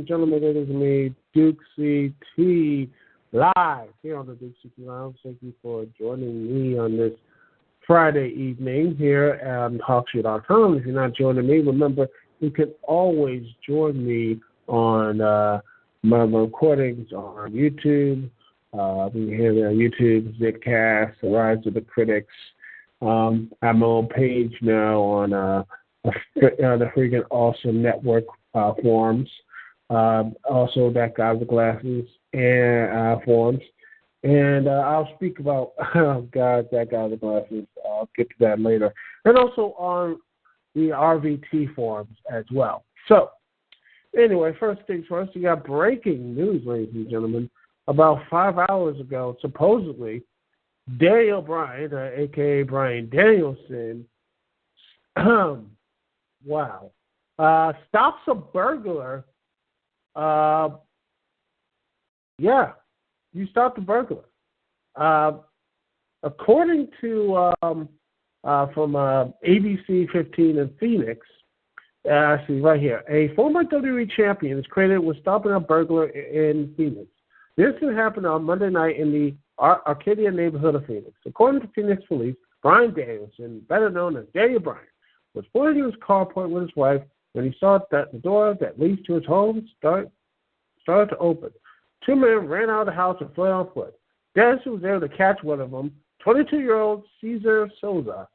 gentlemen, it is me, Dukect Live here on the Dukect Lounge. Thank you for joining me on this Friday evening here at TalkShoe.com. If you're not joining me, remember you can always join me on my recordings on YouTube. You can hear me on YouTube, Zipcast, The Rise of the Critics. I'm on my own page now on the freaking awesome network forums. Also, That Guy with Glasses and forums. And I'll speak about, That Guy with Glasses. I'll get to that later. And also on the RVT forums as well. So, anyway, first things first, we got breaking news, ladies and gentlemen. About 5 hours ago, supposedly, Daniel Bryan, a.k.a. Bryan Danielson, wow, stops a burglar. Yeah, you stopped a burglar. According to from ABC 15 in Phoenix, see right here, a former WWE champion is credited with stopping a burglar in Phoenix. This happened on Monday night in the Arcadia neighborhood of Phoenix. According to Phoenix police, Bryan Danielson, better known as Daniel Bryan, was pulling into his carport with his wife when he saw that the door that leads to his home started to open. Two men ran out of the house and fled on foot. Danielson was able to catch one of them, 22-year-old Cesar Souza.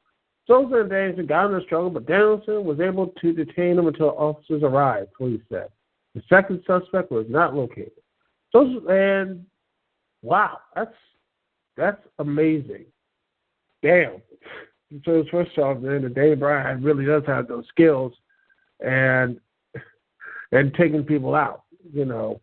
Souza and Danielson got in a struggle, but Danielson was able to detain him until officers arrived, police said. The second suspect was not located. And wow, that's amazing. Damn. So first off, man, the Daniel Bryan really does have those skills and taking people out, you know.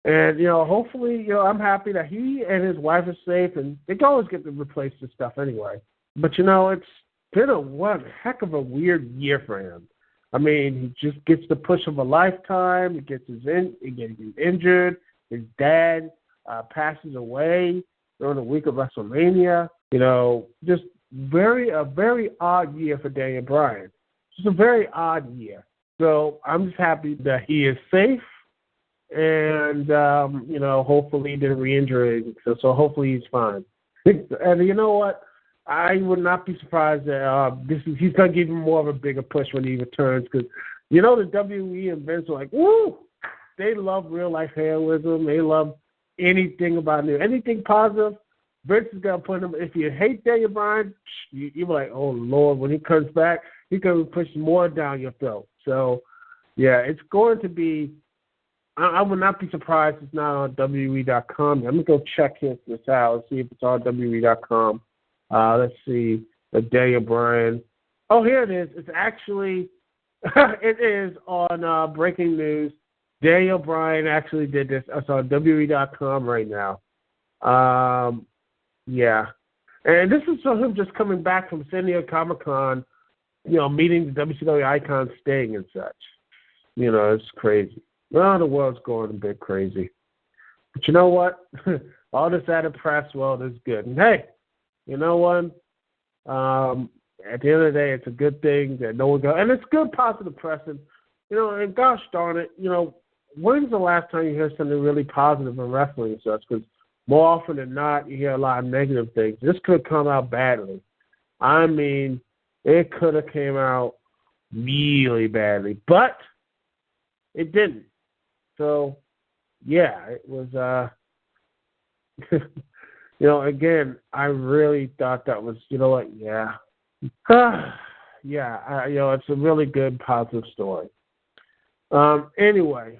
And, you know, hopefully, you know, I'm happy that he and his wife are safe, and they can always get to replace this stuff anyway. But, you know, it's been one heck of a weird year for him. I mean, he just gets the push of a lifetime. He gets injured. His dad passes away during the week of WrestleMania. You know, just a very odd year for Daniel Bryan. Just a very odd year. So I'm just happy that he is safe, and you know, hopefully he didn't re-injure it. So hopefully he's fine. And you know what? I would not be surprised that he's going to give him more of a bigger push when he returns, because, you know, the WWE and Vince are like, woo! They love real-life heroism. They love anything about new, anything positive. Vince is going to put him, if you hate Daniel Bryan, you're like, oh, Lord, when he comes back, he's going to push more down your throat. So, yeah, it's going to be, I would not be surprised it's not on WWE.com. Let me go check this out and see if it's on WWE.com. Let's see, the Daniel Bryan. Oh, here it is. It's actually, it is on breaking news. Daniel Bryan actually did this. It's on WWE.com right now. Yeah. And this is him just coming back from San Diego Comic-Con, you know, meeting the WCW icons, staying and such. You know, it's crazy. Well, the world's going a bit crazy. But you know what? All this added press, well, is good. And hey, you know what? At the end of the day, it's a good thing that no one goes, and it's good positive press. And, you know, and gosh darn it, you know, when's the last time you hear something really positive in wrestling and such? Because more often than not, you hear a lot of negative things. This could come out badly. I mean, it could have came out really badly, but it didn't. So, yeah, it was, you know, again, I really thought that was, you know what, yeah. Yeah, you know, it's a really good, positive story. Anyway,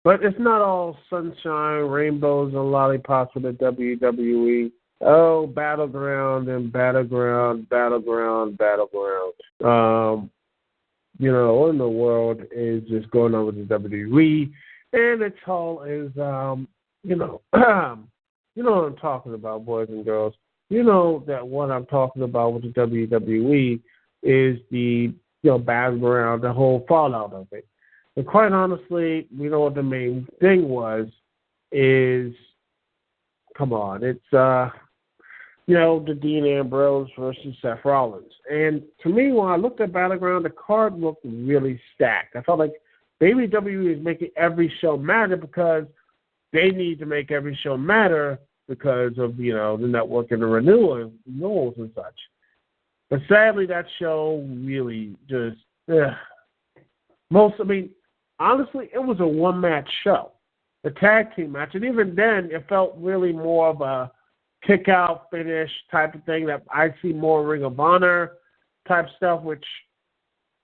but it's not all sunshine, rainbows, and lollipops for the WWE. Oh, Battleground and Battleground. You know, what in the world is just going on with the WWE? And its whole is, you know, you know what I'm talking about, boys and girls. You know that what I'm talking about with the WWE is the, you know, Battleground, the whole fallout of it. And quite honestly, you know what the main thing was is, come on, it's, the Dean Ambrose versus Seth Rollins. And to me, when I looked at Battleground, the card looked really stacked. I felt like WWE is making every show matter because they need to make every show matter because of, the network and the renewals and such. But sadly, that show really just, honestly, it was a one-match show, the tag team match. And even then, it felt really more of a kick-out finish type of thing that I see more Ring of Honor type stuff, which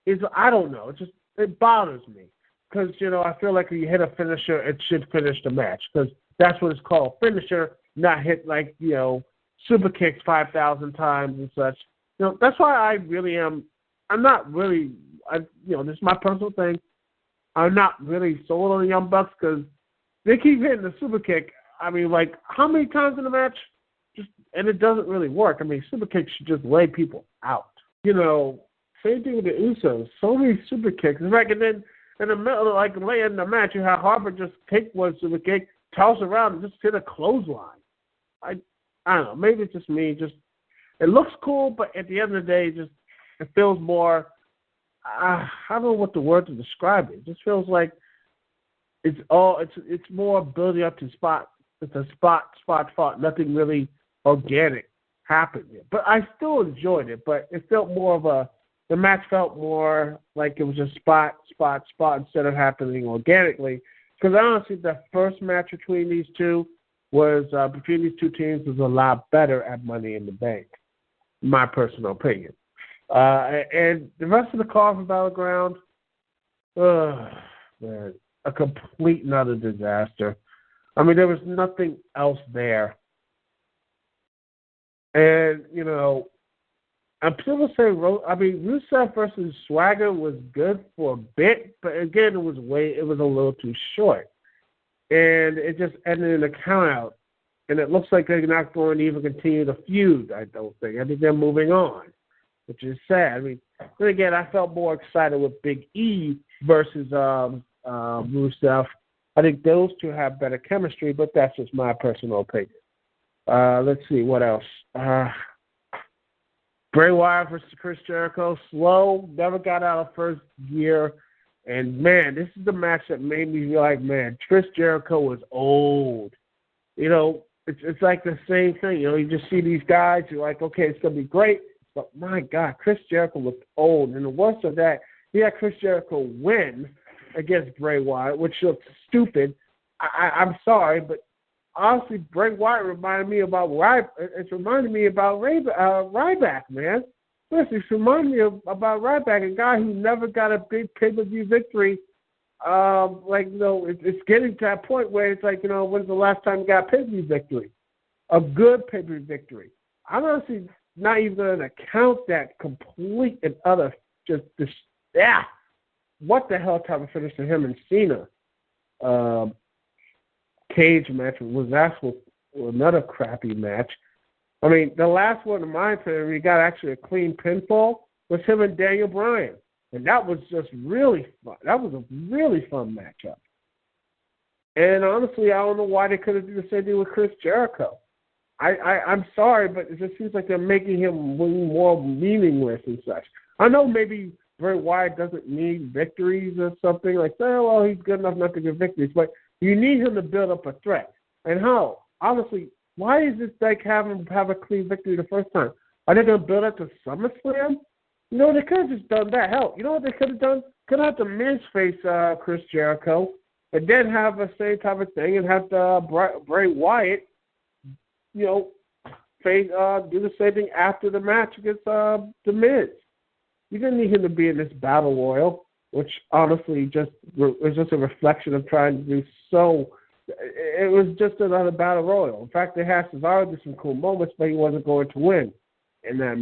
is, I don't know, it bothers me. Because, I feel like when you hit a finisher, it should finish the match. Because that's what it's called, finisher, not hit like, super kicks 5,000 times and such. That's why I really am, I'm not really, this is my personal thing. I'm not really sold on the Young Bucks because they keep hitting the super kick. I mean, like, how many times in the match? And it doesn't really work. I mean, super kicks should just lay people out. Same thing with the Usos. So many super kicks. In fact, and then in the middle, like late in the match, you have Harper just take one super kick, toss around, and just hit a clothesline. I don't know. Maybe it's just me. It looks cool, but at the end of the day, it feels more. I don't know what the word to describe it. It just feels like it's more building up to spot. It's a spot fought. Nothing really organic happened yet. But I still enjoyed it. But it felt more the match felt more like it was just spot instead of happening organically. Because honestly, the first match between these two between these two teams was a lot better at Money in the Bank, in my personal opinion. And the rest of the card for Battleground, man, a complete and utter disaster. I mean, there was nothing else there. And, and people say, Rusev versus Swagger was good for a bit, but again, it was a little too short. And it just ended in a count out. And it looks like they're not going to even continue the feud, I don't think. I think they're moving on, which is sad. I mean, then again, I felt more excited with Big E versus Rusev. I think those two have better chemistry, but that's just my personal opinion. Let's see, what else? Bray Wyatt versus Chris Jericho. Slow, never got out of first gear. And, man, this is the match that made me feel like, man, Chris Jericho was old. It's like the same thing. You just see these guys, you're like, okay, it's going to be great. But, my God, Chris Jericho looked old. And the worst of that, he had Chris Jericho win against Bray Wyatt, which looked stupid. I'm sorry, but honestly, Bray Wyatt reminded me about Ryback, man. Listen, it's reminded me about Ryback, a guy who never got a big pay-per-view victory. It's getting to that point where it's like, when's the last time you got a pay-per-view victory? A good pay-per-view victory. I'm honestly not even going to count that complete and utter what the hell type of finish to him and Cena cage match was actually another crappy match. I mean, the last one in my opinion, we got actually a clean pinfall, was him and Daniel Bryan. And that was just really fun. That was a really fun matchup. And honestly, I don't know why they couldn't do the same thing with Chris Jericho. I'm sorry, but it just seems like they're making him more meaningless and such. I know maybe Bray Wyatt doesn't need victories or something like that. Well, he's good enough not to get victories, but you need him to build up a threat. And how? Honestly, why is this like have him have a clean victory the first time? Are they going to build up to SummerSlam? They could have just done that. Hell, you know what they could have done? Could have had the Miz face Chris Jericho and then have the same type of thing and have the Bray Wyatt, face do the same thing after the match against the Miz. You didn't need him to be in this battle royal, which honestly was just a reflection of trying to do so. It was just another battle royal. In fact, they had Cesaro do some cool moments, but he wasn't going to win in that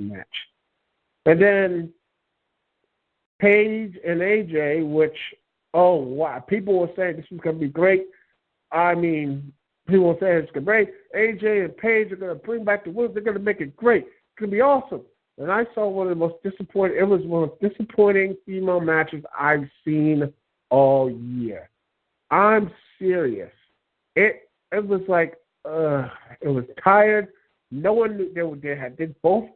match. And then Paige and AJ, which, oh, wow, people were saying this was going to be great. I mean, people were saying it's going to be great. AJ and Paige are going to bring back the wins. They're going to make it great. It's going to be awesome. And I saw one of the most disappointing, it was one of the most disappointing female matches I've seen all year. I'm serious. It was like, it was tired. No one knew did both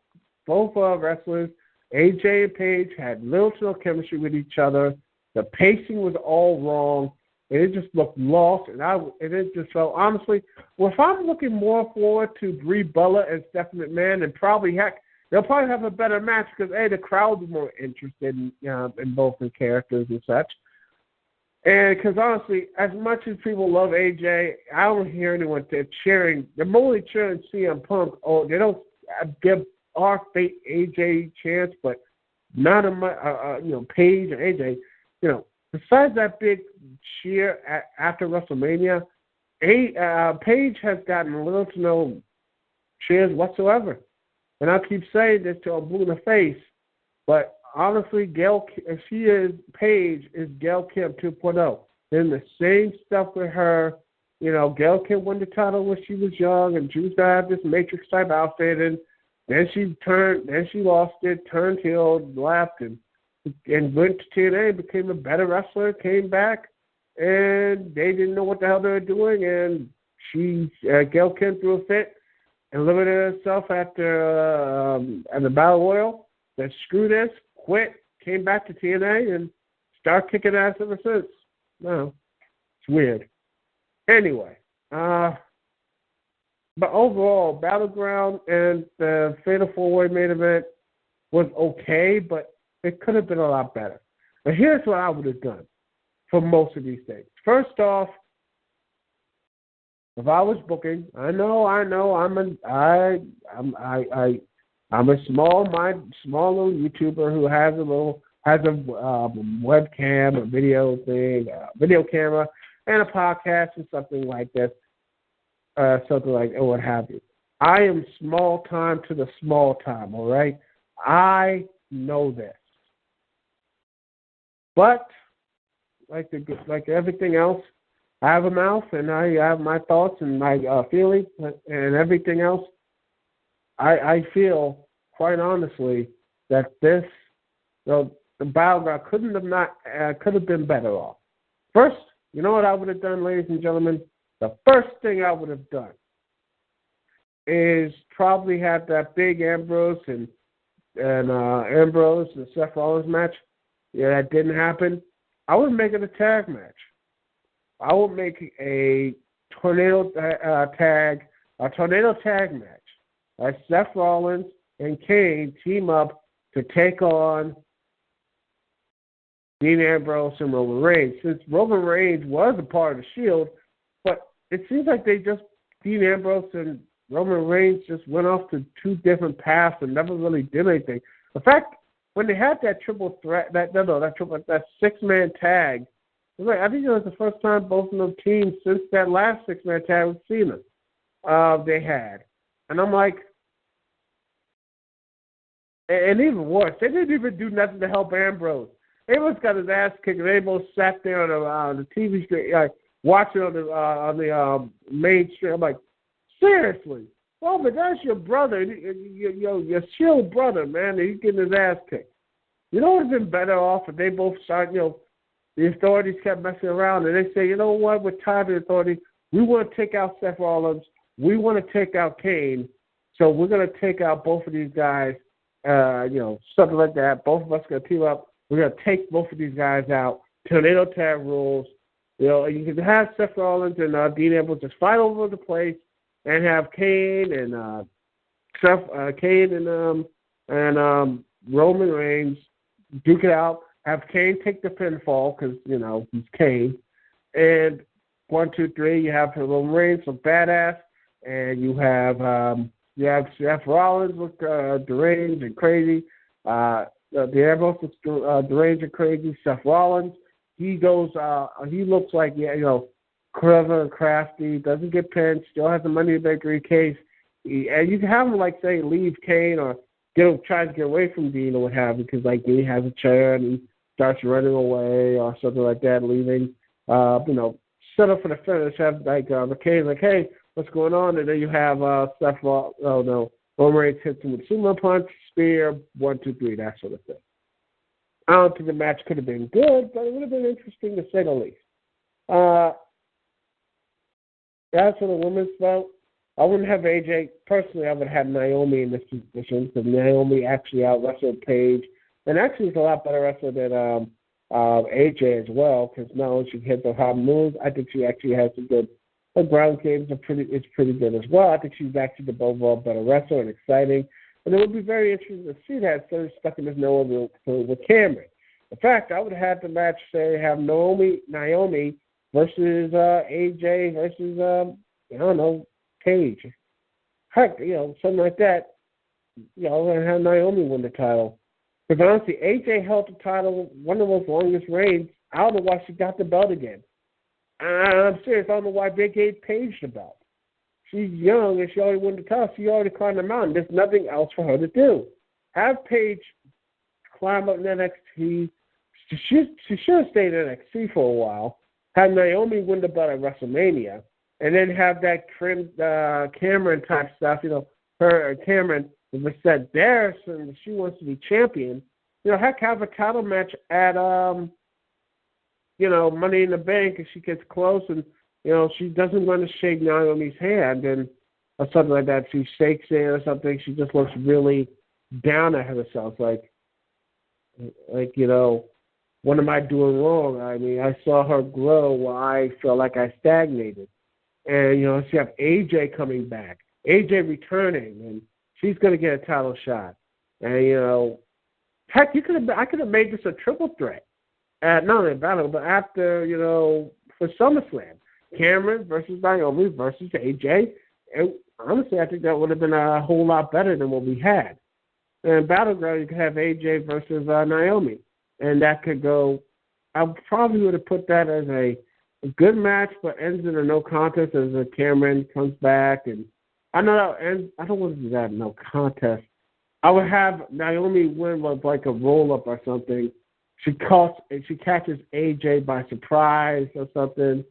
wrestlers. AJ and Paige had little to no chemistry with each other. The pacing was all wrong. And it just looked lost, and it just felt, honestly, well, if I'm looking more forward to Brie Bella and Stephanie McMahon, and they'll probably have a better match because, A, the crowd is more interested in both the characters and such. And because, honestly, as much as people love AJ, I don't hear anyone cheering. They're mostly cheering CM Punk. Oh, they don't give our fate AJ chance, but not Paige or AJ, besides that big cheer after WrestleMania, Paige has gotten little to no cheers whatsoever. And I keep saying this till I'm blue in the face, but honestly, Paige is Gail Kim 2.0. Then the same stuff with her. Gail Kim won the title when she was young, and she was going to have this Matrix type outfit, and then she lost it, turned heel, left, and went to TNA, became a better wrestler, came back, and they didn't know what the hell they were doing, and Gail Kim threw a fit and limited herself at the Battle Royal. Then screw this, quit, came back to TNA, and started kicking ass ever since. No, it's weird. Anyway, but overall, Battleground and the Fatal 4-Way main event was okay, but it could have been a lot better. But here's what I would have done for most of these things. First off, if I was booking, I know, I'm a small little YouTuber who has a webcam, a video camera, and a podcast and something like this, what have you. I am small time to the small time. All right, I know this. But like everything else, I have a mouth and I have my thoughts and my feelings and everything else. I feel quite honestly that the Battleground could have been better off. First, you know what I would have done, ladies and gentlemen? The first thing I would have done is probably have that big Ambrose and Seth Rollins match. Yeah, that didn't happen. I would make it a tag match. I would make a tornado tag match. Seth Rollins and Kane team up to take on Dean Ambrose and Roman Reigns. Since Roman Reigns was a part of the Shield, but it seems like Dean Ambrose and Roman Reigns just went off to two different paths and never really did anything. In fact, when they had that triple threat, that six-man tag, I think it was the first time both of them teams since that last six-man tag with Cena they had. And I'm like, and even worse, they didn't even do nothing to help Ambrose. Ambrose got his ass kicked, and they both sat there on the TV screen, watching on the main stream. I'm like, seriously? Well, but that's your brother, your Shield brother, man, and he's getting his ass kicked. You know what would have been better off if they both started, the authorities kept messing around, and they say, you know what, we're tired of the authorities. We want to take out Seth Rollins. We want to take out Kane. So we're going to take out both of these guys, something like that. Both of us are going to team up. We're going to take both of these guys out. Tornado tag rules. You can have Seth Rollins and Dean Ambrose just fight over the place, and have Kane and Roman Reigns duke it out. Have Kane take the pinfall because he's Kane. And 1, 2, 3, you have Roman Reigns, so badass, and you have Seth Rollins look deranged and crazy. The Ambrose looks deranged and crazy. Seth Rollins, he looks like clever and crafty, doesn't get pinned, still has the Money in the Bank briefcase. And you can have him, say, leave Kane or try to get away from Dean or what have you, because, Dean has a chair and he starts running away or something like that, leaving. Set up for the finish, have, Kane's hey, what's going on? And then you have Roman Reigns hits him with a sumo punch, spear, 1, 2, 3, that sort of thing. I don't think the match could have been good, but it would have been interesting to say the least. As for the women's belt, I wouldn't have AJ. Personally, I would have Naomi in this position because Naomi actually out-wrestled Paige. And actually is a lot better wrestler than AJ as well because not only she hits the hard moves, I think she actually has some good. Her ground games are pretty good as well. I think she's actually the overall better wrestler and exciting. And it would be very interesting to see that instead of stuck in this no with Cameron. In fact, I would have the match say have Naomi versus AJ versus I don't know, Paige. Heck, something like that. And have Naomi win the title. Because honestly, AJ held the title one of those longest reigns. I don't know why she got the belt again. I'm serious. I don't know why they gave Paige the belt. She's young and she already won the title. She already climbed the mountain. There's nothing else for her to do. Have Paige climb up in NXT. She should have stayed in NXT for a while. Have Naomi win the belt at WrestleMania. And then have that Cameron type stuff, her Cameron was set there so she wants to be champion. Heck, have a title match at Money in the Bank if she gets close and she doesn't want to shake Naomi's hand and or something like that. She shakes it or something. She just looks really down at herself, like what am I doing wrong? I mean, I saw her grow while I felt like I stagnated. And, she have AJ coming back, AJ returning, and she's going to get a title shot. And, heck, I could have made this a triple threat. Not only a battle, but after, for SummerSlam. Cameron versus Naomi versus AJ. And honestly, I think that would have been a whole lot better than what we had. And Battleground, you could have AJ versus Naomi. And that could go, I probably would have put that as a good match, but ends in a no contest as Cameron comes back. And I know that ends, I don't want to do that, no contest. I would have Naomi win with like a roll-up or something. She catches AJ by surprise or something.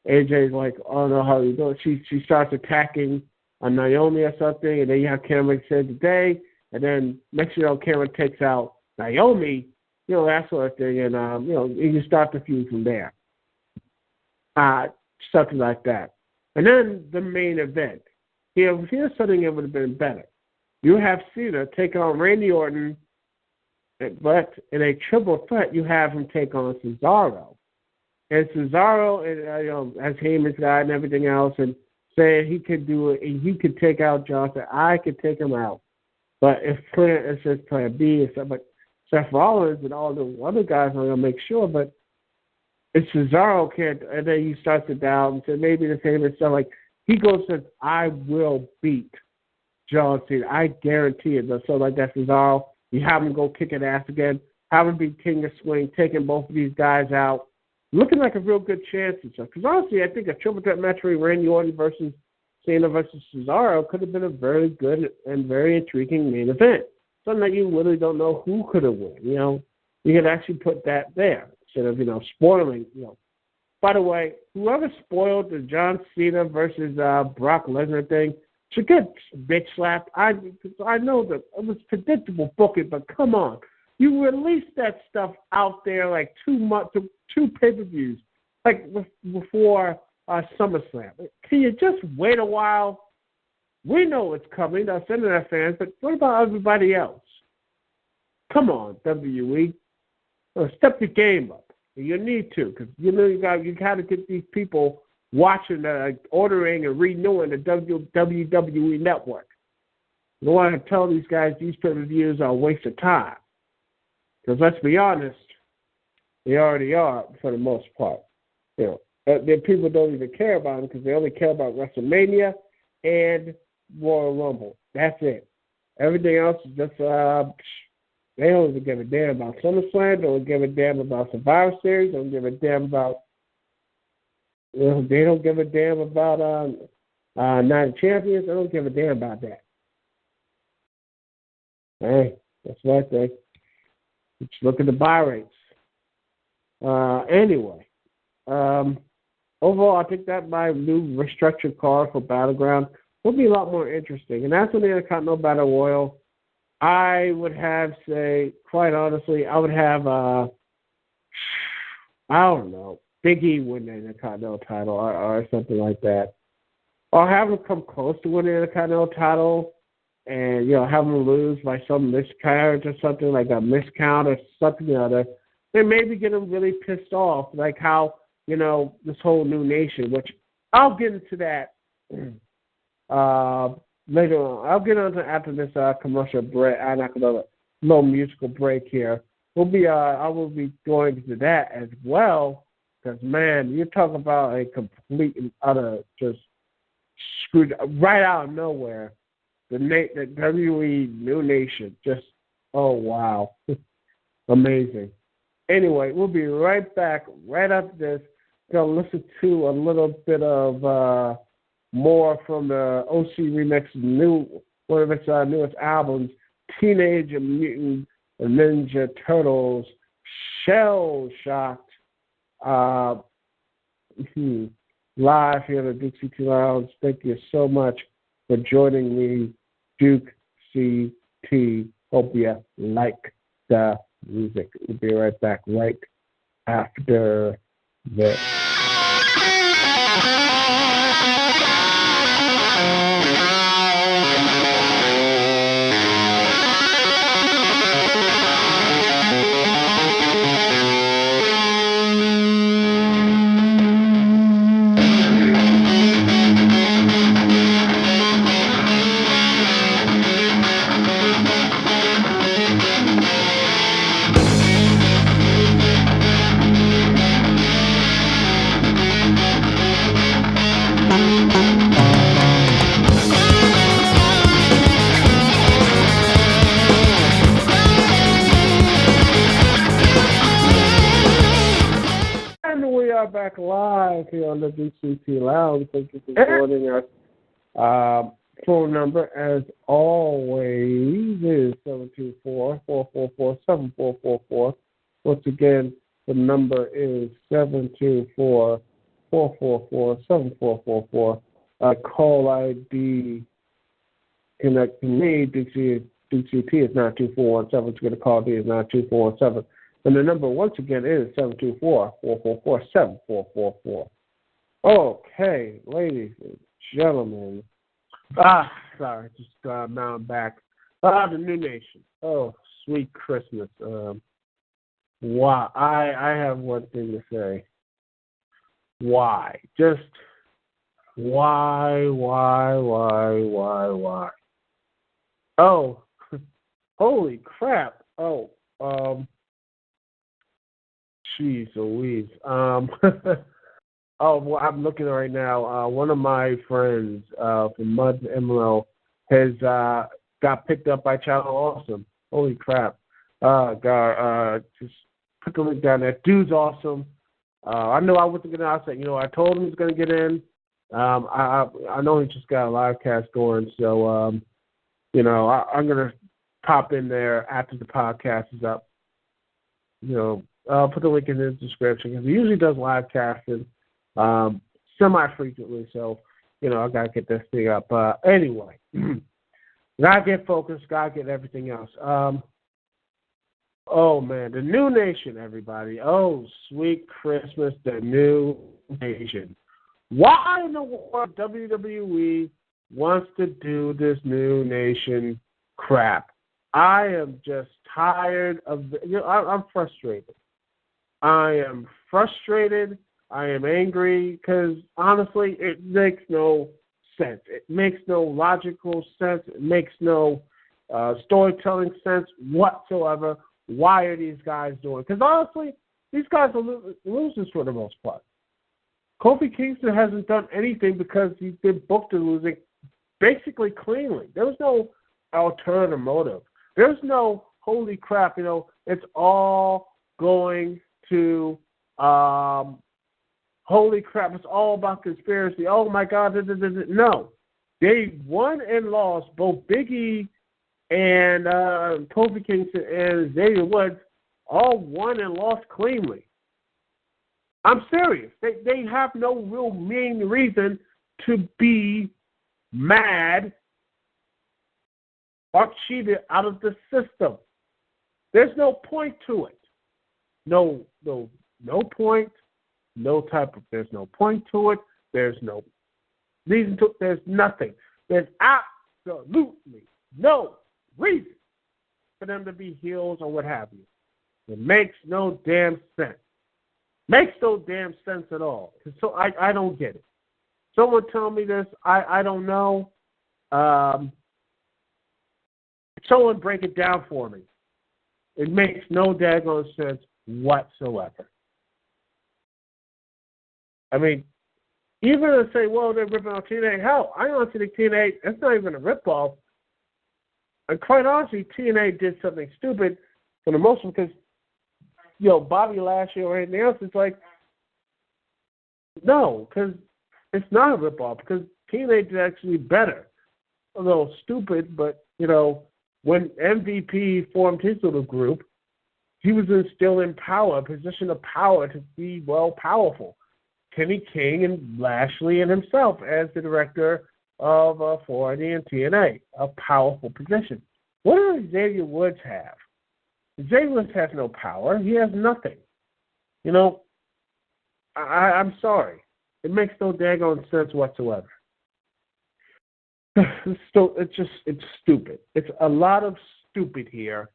AJ's like, oh, no, how you doing? She starts attacking Naomi or something, and then you have Cameron save the day, and then next Cameron takes out Naomi, that sort of thing, and, you start the feud from there. Something like that. And then the main event. Here's something that would have been better. You have Cena take on Randy Orton, but in a triple threat, you have him take on Cesaro. And Cesaro, as Heyman's guy and everything else, and saying he could do it, and he could take out Johnson. I could take him out. But it's just plan B and stuff. But Seth Rollins and all the other guys are going to make sure, but if Cesaro can't, and then he starts to doubt and say maybe the same and stuff, like he goes and says, I will beat John Cena. I guarantee it. So like that Cesaro, you have him go kick an ass again, have him be King of Swing, taking both of these guys out, looking like a real good chance and stuff. Because honestly, I think a triple threat match with Randy Orton versus Cena versus Cesaro could have been a very good and very intriguing main event. Something that you literally don't know who could have won. You could actually put that there instead of, spoiling, By the way, whoever spoiled the John Cena versus Brock Lesnar thing should get bitch slapped. I know that it was predictable booking, but come on. You released that stuff out there like two pay-per-views, like before SummerSlam. Can you just wait a while? We know it's coming, us internet fans, but what about everybody else? Come on, WWE. Step your game up. You need to, because you got to get these people watching, ordering, and renewing the WWE network. You don't want to tell these guys these pay-per-views are a waste of time. Because let's be honest, they already are for the most part. The people don't even care about them because they only care about WrestleMania and Royal Rumble. That's it. Everything else is just they don't even give a damn about SummerSlam. They don't give a damn about Survivor Series. They don't give a damn about. They don't give a damn about Night of Champions. They don't give a damn about that. Hey, that's what I think. Just look at the buy rates. Anyway, overall, I think that my new restructured card for Battleground will be a lot more interesting. And that's when the Intercontinental Battle Royal. I would have, quite honestly, I would have, I don't know, Big E win the Intercontinental title or something like that. or have them come close to winning the Continental title, and have them lose by some miscarriage or something, like a miscount or something or other, and maybe get them really pissed off, like how this whole New Nation, which I'll get into that later on. I'll get into after this commercial break. I'm not gonna little musical break here. I will be going into that as well, because man, you're talking about a complete and utter just screwed right out of nowhere. The WWE New Nation, just wow, amazing. Anyway, we'll be right back right after this. Gonna listen to a little bit of more from the OC Remix, one of its newest albums, Teenage Mutant Ninja Turtles, Shell Shocked, live here at the Dukect Lounge. Thank you so much for joining me, Duke CT. Hope you like the music. We'll be right back right after this. Back live here on the Dukect Lounge. Thank you for joining us. Phone number, as always, is 724-444-7444. Once again, the number is 724-444-7444. Call ID connect to me, Dukect is 92417. To get a call ID is 92417. And the number, once again, is 724-444-7444. Okay, ladies and gentlemen. Sorry, just now I'm back. The New Nation. Oh, sweet Christmas. Why? I have one thing to say. Why? Just why? Oh, holy crap. Oh, jeez Louise. Well, I'm looking right now. One of my friends from Mud Emerald has got picked up by Channel Awesome. Holy crap. God, just put the link down there. Dude's awesome. I know I wasn't going to ask that. I told him he was going to get in. I know he just got a live cast going. So, I'm going to pop in there after the podcast is up. I'll put the link in the description because he usually does live casting semi-frequently. So, I got to get this thing up. Anyway, got to get focused, got to get everything else. Oh, man, the New Nation, everybody. Oh, sweet Christmas, the New Nation. Why in the world WWE wants to do this New Nation crap? I am just tired of I'm frustrated. I am frustrated. I am angry because, honestly, it makes no sense. It makes no logical sense. It makes no storytelling sense whatsoever. Why are these guys doing? Because, honestly, these guys are losers for the most part. Kofi Kingston hasn't done anything because he's been booked and losing basically cleanly. There was no alternative motive. There's no, holy crap, it's all going to, holy crap, it's all about conspiracy. Oh, my God. No. They won and lost. Both Big E and Kofi Kingston and Xavier Woods all won and lost cleanly. I'm serious. They have no real main reason to be mad or cheated out of the system. There's no point to it. No point. There's no point to it. There's no There's nothing. There's absolutely no reason for them to be heels or what have you. It makes no damn sense. Makes no damn sense at all. So I don't get it. Someone tell me this. I don't know. Someone break it down for me. It makes no daggone sense whatsoever. I mean, even to say, well, they're ripping off TNA. Hell, I honestly think TNA, that's not even a ripoff. And quite honestly, TNA did something stupid for the most part because, Bobby Lashley or anything else, it's like, no, because it's not a ripoff because TNA did actually better. A little stupid, but, when MVP formed his little group, he was instilled in power, a position of power to be, powerful. Kenny King and Lashley and himself as the director of 4D and TNA, a powerful position. What does Xavier Woods have? Xavier Woods has no power. He has nothing. I'm sorry. It makes no daggone sense whatsoever. It's stupid. It's a lot of stupid here,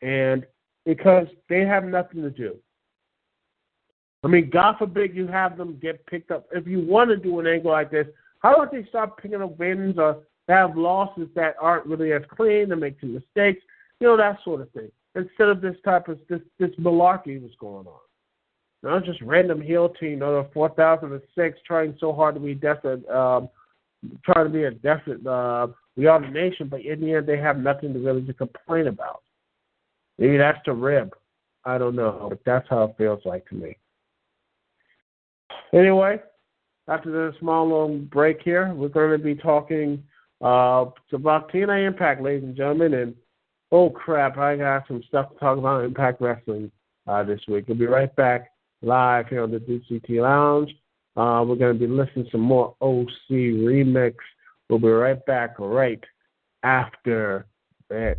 and because they have nothing to do. I mean, God forbid you have them get picked up. If you want to do an angle like this, how about they start picking up wins or have losses that aren't really as clean and make some mistakes, that sort of thing. Instead of this type of this malarkey was going on. Just random heel team, 4006 trying so hard to be desperate, trying to be a desperate We Are the Nation, but in the end they have nothing to really to complain about. Maybe that's the rib. I don't know, but that's how it feels like to me. Anyway, after the small little break here, we're going to be talking about TNA Impact, ladies and gentlemen. And, oh, crap, I got some stuff to talk about Impact Wrestling this week. We'll be right back live here on the Dukect Lounge. We're going to be listening to some more OC Remix. We'll be right back right after this.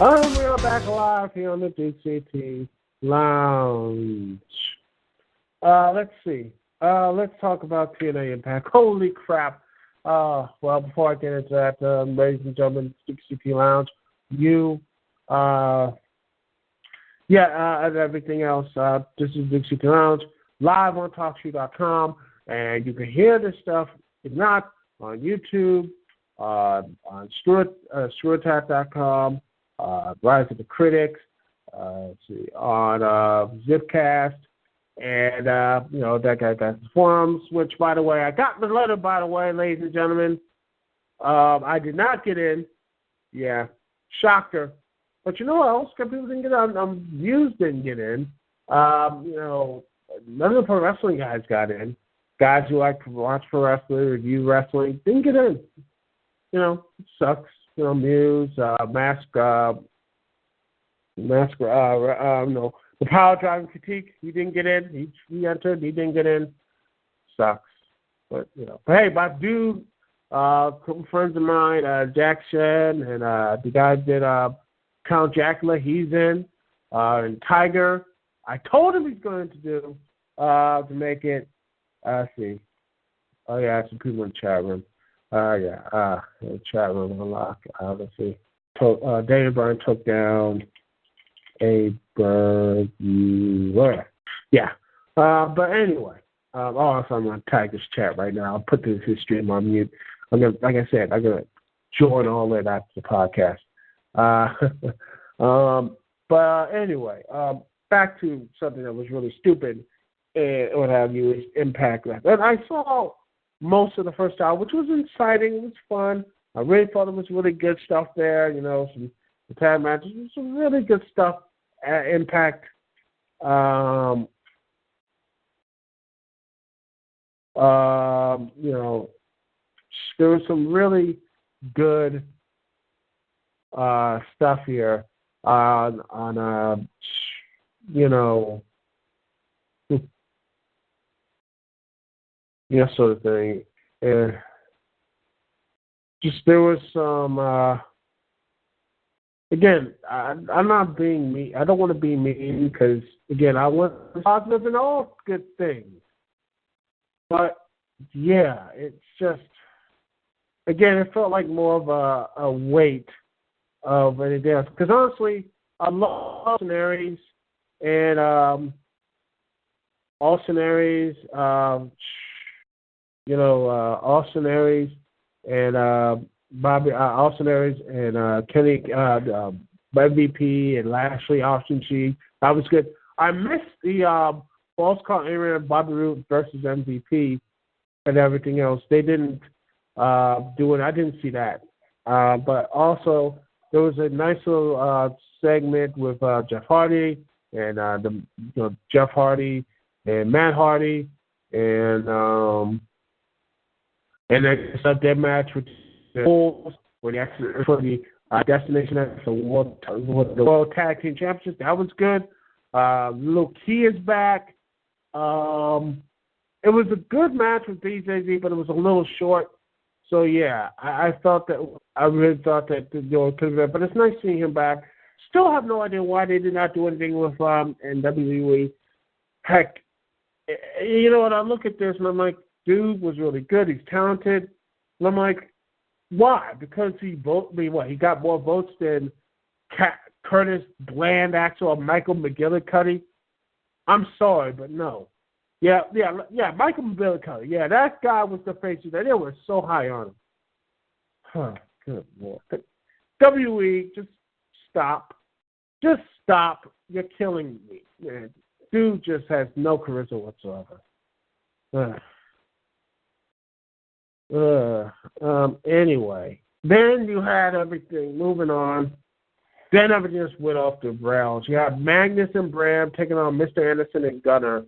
We are back live here on the Dukect Lounge. Let's see. Let's talk about TNA Impact. Holy crap. Well, before I get into that, ladies and gentlemen, Dukect Lounge, and everything else, this is Dukect Lounge, live on TalkShoe.com, and you can hear this stuff, if not, on YouTube, on StewardTap.com, Rise of the Critics, on Zipcast, and, that guy got the forums, which, by the way, I got the letter, by the way, ladies and gentlemen. I did not get in. Yeah, shocker. But you know what else? People didn't get in. Views didn't get in. None of the pro wrestling guys got in. Guys who like to watch pro wrestling, review wrestling, didn't get in. It sucks. Muse, the Power Driving Critique, he didn't get in. He entered, he didn't get in. Sucks. But hey, my dude, a couple friends of mine, Jack Shen, and the guy did Count Dracula, he's in. And Tiger, I told him he's going to do to make it. Let's see. Oh yeah, some people in the chat room. The chat room unlocked. Let's see. David Byrne took down a bird. Yeah. But anyway, also I'm going to tag this chat right now. I'll put his stream on mute. I'm gonna, like I said, I'm gonna join all that after the podcast. But anyway, back to something that was really stupid, what have you, is Impact Wrestling. And I saw most of the first hour, which was exciting. It was fun. I really thought it was really good stuff there. You know, some tag matches, some really good stuff at Impact. You know, there was some really good stuff here on you know, sort of thing. And just there was some again, I'm not being mean. I don't want to be mean because, again, I want positive in all good things. But, yeah, it's just, again, it felt like more of a weight of anything else. Because, honestly, I love Austin Aries and Austin Aries, Austin Aries and Austin Aries and Kenny MVP and Lashley, Austin G. That was good. I missed the False Count Aaron and Bobby Roode versus MVP and everything else. They didn't do it. I didn't see that. But also, there was a nice little segment with Jeff Hardy and Jeff Hardy and Matt Hardy and their match with the Bulls for the Destination X, the World Tag Team Championship. That was good. Little Key is back. It was a good match with DJZ, but it was a little short. So yeah, I really thought that could have been, but it's nice seeing him back. Still have no idea why they did not do anything with in WWE. Heck, you know what? I look at this and I'm like, dude was really good. He's talented. And I'm like, why? Because he got more votes than Curtis Bland, Axel, or Michael McGillicuddy. I'm sorry, but no. Yeah, Michael McGillicuddy. Yeah, that guy was the face of that. They were so high on him. Huh, good Lord. WWE, just stop. Just stop. You're killing me, man. Dude just has no charisma whatsoever. Anyway, then you had everything moving on. Then everything just went off the rails. You had Magnus and Bram taking on Mr. Anderson and Gunner.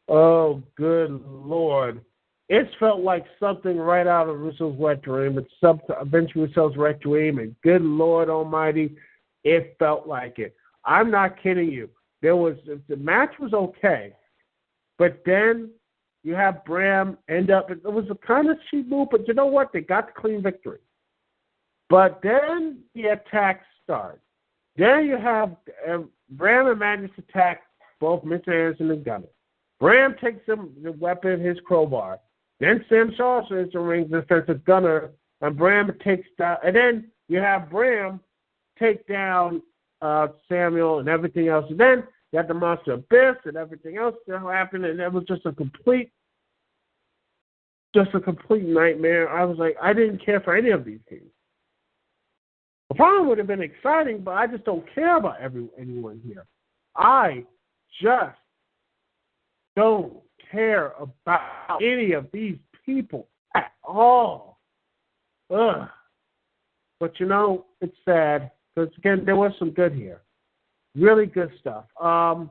Oh, good Lord. It felt like something right out of Russo's wet dream. It's Vince Russo's wet dream, and good Lord Almighty, it felt like it. I'm not kidding you. The match was okay, but then you have Bram end up. It was a kind of cheap move, but you know what? They got the clean victory. But then the attacks start. Then you have Bram and Magnus attack both Mr. Anderson and Gunner. Bram takes the weapon, his crowbar. Then Sam Shaw enters the ring defensive Gunner, and Bram takes down. And then you have Bram take down Samuel and everything else. And then you have the Monster Abyss and everything else that happened, and it was just a complete nightmare. I was like, I didn't care for any of these teams. The problem would have been exciting, but I just don't care about anyone here. I just don't care about any of these people at all. Ugh. But you know, it's sad because again, there was some good here, really good stuff. And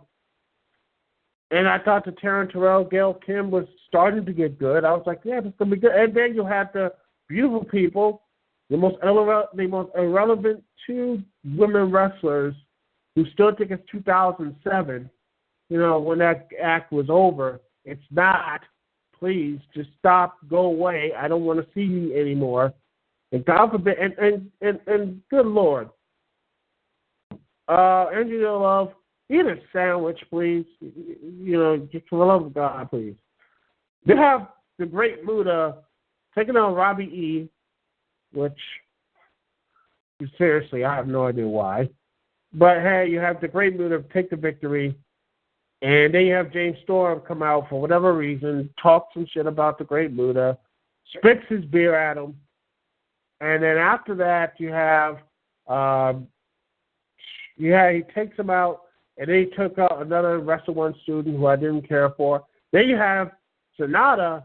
I thought the Taryn Terrell, Gail Kim was starting to get good. I was like, yeah, this is gonna be good. And then you had the beautiful people, the most irrelevant two women wrestlers who still think it's 2007. You know, when that act was over, it's not. Please, just stop, go away. I don't want to see you anymore. And God forbid, and good Lord, Angela Love, eat a sandwich, please. You know, just for the love of God, please. They have the Great Muta taking on Robbie E., which, seriously, I have no idea why. But hey, you have the Great Muta take the victory. And then you have James Storm come out for whatever reason, talk some shit about the Great Muta, spits his beer at him. And then after that, you have he takes him out, and then he took out another Wrestle One student who I didn't care for. Then you have Sonata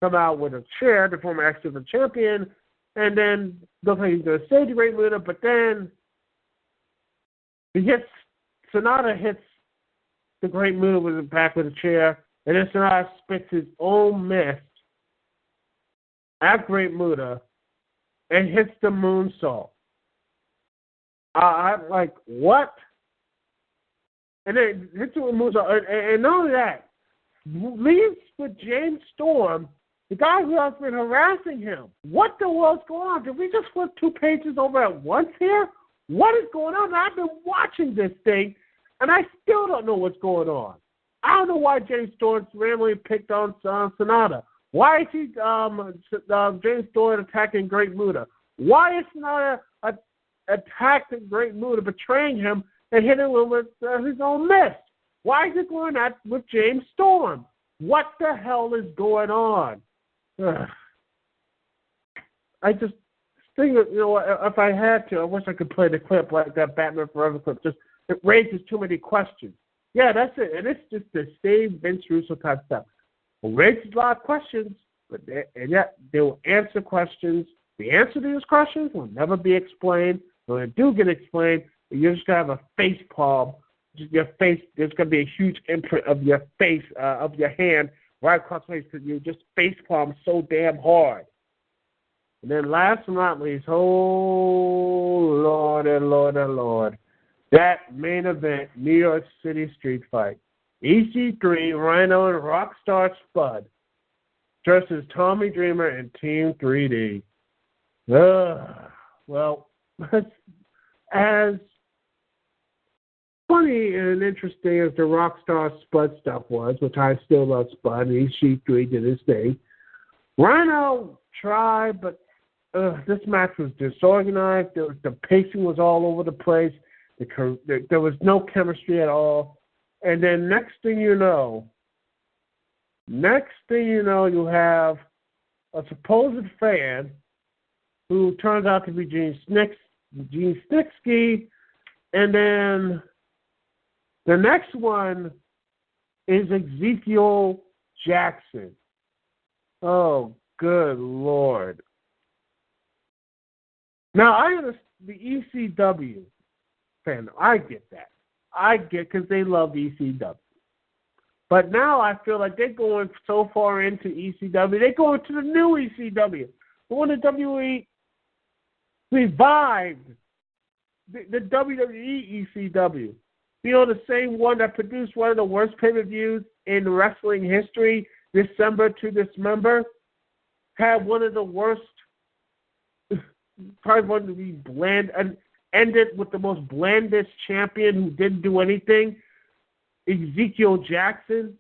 come out with a chair, the former X-Division champion, and then looks like he's going to save the Great Muta, but then Sonata hits the Great Muta with the back of the chair, and then Sonata spits his own mist at Great Muta and hits the moonsault. I'm like, what? And then hits the moonsault, and not only that, leaves with James Storm, the guy who has been harassing him. What the world's going on? Did we just flip 2 pages over at once here? What is going on? I've been watching this thing, and I still don't know what's going on. I don't know why James Storm randomly picked on Sonata. Why is James Storm attacking Great Muta? Why is Sonata attacking Great Muta, betraying him, and hitting him with his own mist? Why is it going at with James Storm? What the hell is going on? I just think, if I had to, I wish I could play the clip like that Batman Forever clip. Just it raises too many questions. Yeah, that's it. And it's just the same Vince Russo type stuff. It raises a lot of questions, and yet they will answer questions. The answer to these questions will never be explained. When they do get explained, you're just going to have a face palm. Just your face, there's going to be a huge imprint of your face, of your hand, right across the face, because you just face palm so damn hard. And then last but not least, oh, Lord and Lord and Lord, that main event, New York City Street Fight. EC3, Rhino, and Rockstar Spud versus Tommy Dreamer and Team 3D. Well, as funny and interesting as the Rockstar Spud stuff was, which I still love Spud, and EC3 did his thing, Rhino tried, but this match was disorganized. The pacing was all over the place. There was no chemistry at all. And then next thing you know, you have a supposed fan who turns out to be Gene Snitsky, and then the next one is Ezekiel Jackson. Oh, good Lord. Now, I understand the ECW fan. I get that. Because they love ECW. But now I feel like they're going so far into ECW, they're going to the new ECW. The one that WWE revived, the WWE ECW. The same one that produced one of the worst pay-per-views in wrestling history, December to Dismember, had one of the worst, probably one of the bland, and ended with the most blandest champion who didn't do anything, Ezekiel Jackson.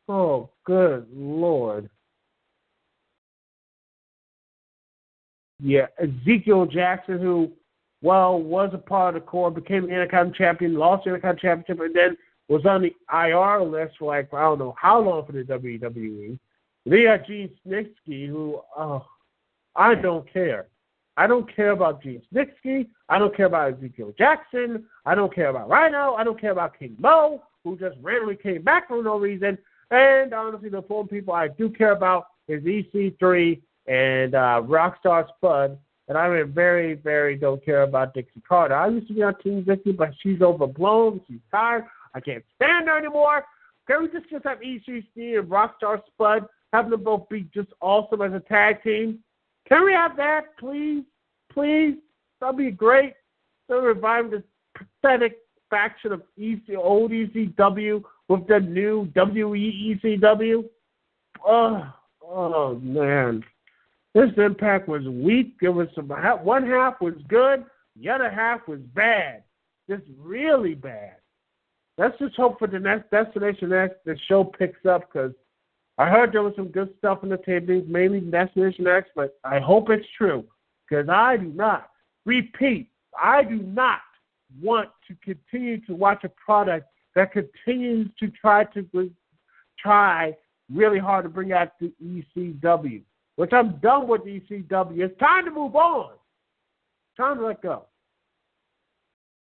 Oh, good Lord. Yeah, Ezekiel Jackson, who, was a part of the core, became an Intercontinental champion, lost the Intercontinental championship, and then was on the IR list for I don't know how long for the WWE. Then you got Gene Snitsky, who, I don't care. I don't care about Gene Snitsky. I don't care about Ezekiel Jackson. I don't care about Rhino. I don't care about King Mo, who just randomly came back for no reason. And honestly, the four people I do care about is EC3 and Rockstar Spud. And I very, very don't care about Dixie Carter. I used to be on Team Dixie, but she's overblown. She's tired. I can't stand her anymore. Can we just have EC3 and Rockstar Spud, have them both be just awesome as a tag team? Can we have that, please? Please? That'd be great. They'll revive this pathetic faction of old ECW with the new WWECW. Oh, man. This Impact was weak. It was one half was good, the other half was bad. Just really bad. Let's just hope for the next Destination X the show picks up, because I heard there was some good stuff in the tapings, mainly Destination X, but I hope it's true, because I do not want to continue to watch a product that continues to try really hard to bring out the ECW, which I'm done with ECW. It's time to move on. Time to let go.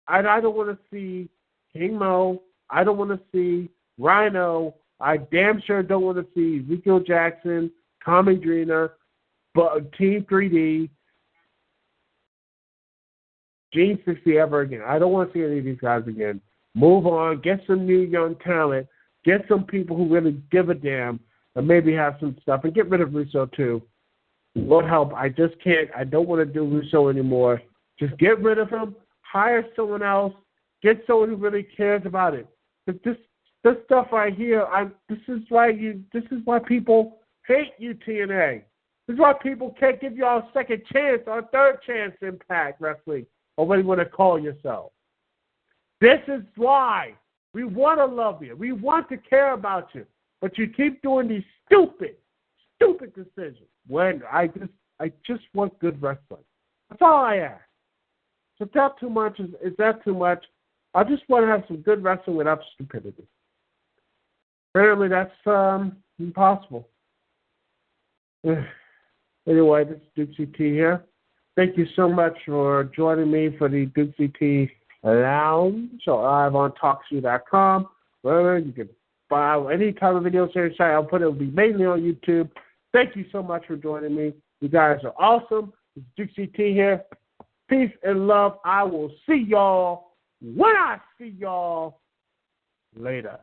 I don't want to see King Mo. I don't want to see Rhino. I damn sure don't want to see Ezekiel Jackson, Tommy Dreamer, but Team 3D, Gene 60 ever again. I don't want to see any of these guys again. Move on. Get some new young talent. Get some people who really give a damn and maybe have some stuff. And get rid of Russo, too. Lord help. I just can't. I don't want to do Russo anymore. Just get rid of him. Hire someone else. Get someone who really cares about it. But this stuff right here, this is why people hate you, TNA. This is why people can't give y'all a second chance or a third chance Impact Wrestling, or what you want to call yourself. This is why we want to love you. We want to care about you. But you keep doing these stupid decisions. When I just want good wrestling. That's all I ask. So if that's too much, is that too much? I just want to have some good wrestling without stupidity. Apparently that's impossible. Anyway, this is Dukect here. Thank you so much for joining me for the Dukect Lounge live on TalkShoe.com. Wherever you can buy any type of video series site, I'll put it will be mainly on YouTube. Thank you so much for joining me. You guys are awesome. It's Dukect here. Peace and love. I will see y'all when I see y'all later.